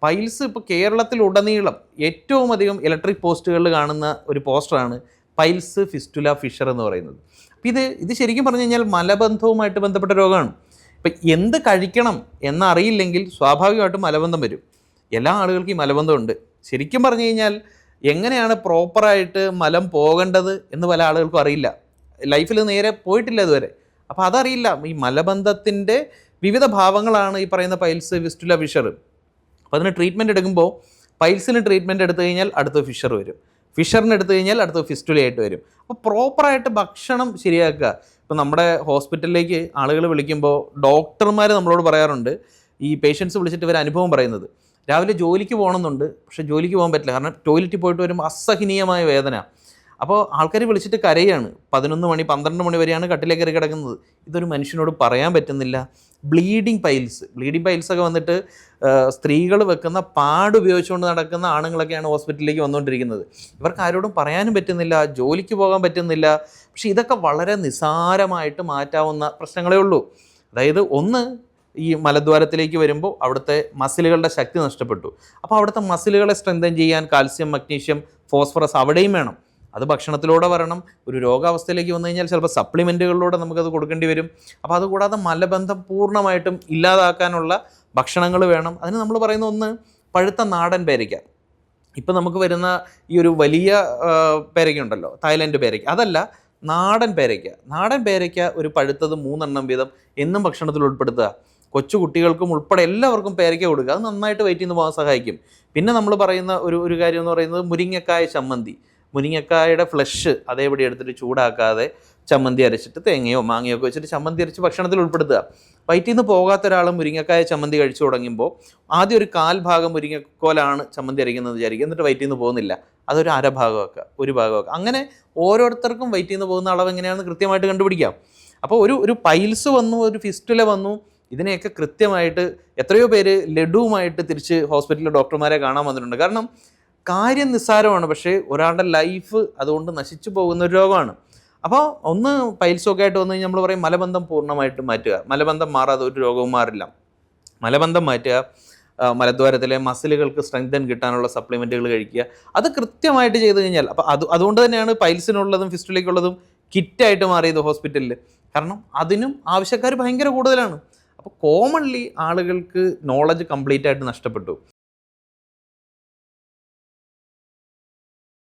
Piles ഇപ്പോൾ കേരളത്തിലുടനീളം ഏറ്റവും അധികം ഇലക്ട്രിക് പോസ്റ്റുകളിൽ കാണുന്ന ഒരു പോസ്റ്ററാണ് പൈൽസ് ഫിസ്റ്റുല ഫിഷർ എന്ന് പറയുന്നത്. അപ്പം ഇത് ശരിക്കും പറഞ്ഞു കഴിഞ്ഞാൽ മലബന്ധവുമായിട്ട് ബന്ധപ്പെട്ട രോഗമാണ്. ഇപ്പം എന്ത് കഴിക്കണം എന്നറിയില്ലെങ്കിൽ സ്വാഭാവികമായിട്ടും മലബന്ധം വരും. എല്ലാ ആളുകൾക്കും ഈ മലബന്ധമുണ്ട്. ശരിക്കും പറഞ്ഞു കഴിഞ്ഞാൽ എങ്ങനെയാണ് പ്രോപ്പറായിട്ട് മലം പോകേണ്ടത് എന്ന് പല ആളുകൾക്കും അറിയില്ല. ലൈഫിൽ നേരെ പോയിട്ടില്ല ഇതുവരെ. അപ്പോൾ അതറിയില്ല. ഈ മലബന്ധത്തിൻ്റെ വിവിധ ഭാവങ്ങളാണ് ഈ പറയുന്ന പൈൽസ് ഫിസ്റ്റുല ഫിഷർ. അപ്പോൾ അതിന് ട്രീറ്റ്മെൻറ്റ് എടുക്കുമ്പോൾ പൈൽസിന് ട്രീറ്റ്മെൻറ്റ് എടുത്തു കഴിഞ്ഞാൽ അടുത്ത് ഫിഷർ വരും, ഫിഷറിന് എടുത്തു കഴിഞ്ഞാൽ അടുത്ത് ഫിസ്റ്റുലയായിട്ട് വരും. അപ്പോൾ പ്രോപ്പറായിട്ട് ഭക്ഷണം ശരിയാക്കുക. ഇപ്പോൾ നമ്മുടെ ഹോസ്പിറ്റലിലേക്ക് ആളുകൾ വിളിക്കുമ്പോൾ ഡോക്ടർമാർ നമ്മളോട് പറയാറുണ്ട്, ഈ പേഷ്യൻസ് വിളിച്ചിട്ട് ഇവർ അനുഭവം പറയുന്നത്, രാവിലെ ജോലിക്ക് പോകണമെന്നുണ്ട്, പക്ഷേ ജോലിക്ക് പോകാൻ പറ്റില്ല, കാരണം ടോയ്ലറ്റിൽ പോയിട്ട് വരുമ്പോൾ അസഹനീയമായ വേദന. അപ്പോൾ ആൾക്കാർ വിളിച്ചിട്ട് കരയാണ്. 11 മണി 12 മണി വരെയാണ് കട്ടിലേക്ക് കയറി കിടക്കുന്നത്. ഇതൊരു മനുഷ്യനോട് പറയാൻ പറ്റുന്നില്ല. ബ്ലീഡിങ് പൈൽസൊക്കെ വന്നിട്ട് സ്ത്രീകൾ വെക്കുന്ന പാട് ഉപയോഗിച്ചുകൊണ്ട് നടക്കുന്ന ആണുങ്ങളൊക്കെയാണ് ഹോസ്പിറ്റലിലേക്ക് വന്നുകൊണ്ടിരിക്കുന്നത്. ഇവർക്ക് ആരോടും പറയാനും പറ്റുന്നില്ല, ജോലിക്ക് പോകാൻ പറ്റുന്നില്ല. പക്ഷേ ഇതൊക്കെ വളരെ നിസ്സാരമായിട്ട് മാറ്റാവുന്ന പ്രശ്നങ്ങളേ ഉള്ളൂ. അതായത് ഒന്ന്, ഈ മലദ്വാരത്തിലേക്ക് വരുമ്പോൾ അവിടുത്തെ മസിലുകളുടെ ശക്തി നഷ്ടപ്പെട്ടു. അപ്പോൾ അവിടുത്തെ മസിലുകളെ സ്ട്രെങ്തൻ ചെയ്യാൻ കാൽസ്യം, മഗ്നീഷ്യം, ഫോസ്ഫറസ് അവിടെയും വേണം. അത് ഭക്ഷണത്തിലൂടെ വരണം. ഒരു രോഗാവസ്ഥയിലേക്ക് വന്നു കഴിഞ്ഞാൽ ചിലപ്പോൾ സപ്ലിമെൻറ്റുകളിലൂടെ നമുക്കത് കൊടുക്കേണ്ടി വരും. അപ്പോൾ അതുകൂടാതെ മലബന്ധം പൂർണ്ണമായിട്ടും ഇല്ലാതാക്കാനുള്ള ഭക്ഷണങ്ങൾ വേണം. അതിന് നമ്മൾ പറയുന്ന ഒന്ന്, പഴുത്ത നാടൻ പേരയ്ക്ക. ഇപ്പം നമുക്ക് വരുന്ന ഈ ഒരു വലിയ പേരയ്ക്ക ഉണ്ടല്ലോ, തായ്ലൻഡ് പേരയ്ക്ക, അതല്ല, നാടൻ പേരയ്ക്ക ഒരു പഴുത്തത് 3 എണ്ണം വീതം എന്നും ഭക്ഷണത്തിൽ ഉൾപ്പെടുത്തുക. കൊച്ചു കുട്ടികൾക്കും ഉൾപ്പെടെ എല്ലാവർക്കും പേരയ്ക്ക കൊടുക്കുക. അത് നന്നായിട്ട് വയറ്റിൽ നിന്ന് പോകാൻ സഹായിക്കും. പിന്നെ നമ്മൾ പറയുന്ന ഒരു കാര്യം എന്ന് പറയുന്നത് മുരിങ്ങക്കായ ചമ്മന്തി. മുരിങ്ങക്കായുടെ ഫ്ലഷ് അതേപടി എടുത്തിട്ട് ചൂടാക്കാതെ ചമ്മന്തി അരച്ചിട്ട് തേങ്ങയോ മാങ്ങയോ ഒക്കെ വെച്ചിട്ട് ചമ്മന്തി അരച്ച് ഭക്ഷണത്തിൽ ഉൾപ്പെടുത്തുക. വയറ്റിൽ നിന്ന് പോകാത്ത ഒരാൾ മുരിങ്ങക്കായ ചമ്മന്തി കഴിച്ചു തുടങ്ങുമ്പോൾ ആദ്യം ഒരു 1/4 ഭാഗം മുരിങ്ങക്കോലാണ് ചമ്മന്തി അരയ്ക്കുന്നത് വിചാരിക്കുക, എന്നിട്ട് വയറ്റിൽ നിന്ന് പോകുന്നില്ല, അതൊരു 1/2 ഭാഗമൊക്കെ, 1 ഭാഗമൊക്കെ, അങ്ങനെ ഓരോരുത്തർക്കും വയറ്റിൽ നിന്ന് പോകുന്ന അളവ് എങ്ങനെയാണെന്ന് കൃത്യമായിട്ട് കണ്ടുപിടിക്കാം. അപ്പോൾ ഒരു പൈൽസ് വന്നു, ഒരു ഫിസ്റ്റുല വന്നു, ഇതിനെയൊക്കെ കൃത്യമായിട്ട് എത്രയോ പേര് ലഡുവുമായിട്ട് തിരിച്ച് ഹോസ്പിറ്റലിൽ ഡോക്ടർമാരെ കാണാൻ വന്നിട്ടുണ്ട്. കാരണം കാര്യം നിസ്സാരമാണ്, പക്ഷേ ഒരാളുടെ ലൈഫ് അതുകൊണ്ട് നശിച്ചു പോകുന്ന ഒരു രോഗമാണ്. അപ്പോൾ ഒന്ന്, പൈൽസൊക്കെ ആയിട്ട് വന്നു കഴിഞ്ഞാൽ നമ്മൾ പറയും മലബന്ധം പൂർണ്ണമായിട്ട് മാറ്റുക. മലബന്ധം മാറാതെ ഒരു രോഗവും മാറില്ല. മലബന്ധം മാറ്റുക, മലദ്വാരത്തിലെ മസിലുകൾക്ക് സ്ട്രെങ്തൻ കിട്ടാനുള്ള സപ്ലിമെൻറ്റുകൾ കഴിക്കുക. അത് കൃത്യമായിട്ട് ചെയ്ത് കഴിഞ്ഞാൽ, അപ്പോൾ അതുകൊണ്ട് തന്നെയാണ് പൈൽസിനുള്ളതും ഫിസ്റ്റുലയ്ക്കുള്ളതും കിറ്റായിട്ട് മാറിയത് ഹോസ്പിറ്റലിൽ. കാരണം അതിനും ആവശ്യക്കാർ ഭയങ്കര കൂടുതലാണ്. അപ്പോൾ കോമൺലി ആളുകൾക്ക് നോളജ് കംപ്ലീറ്റ് ആയിട്ട് നഷ്ടപ്പെട്ടു.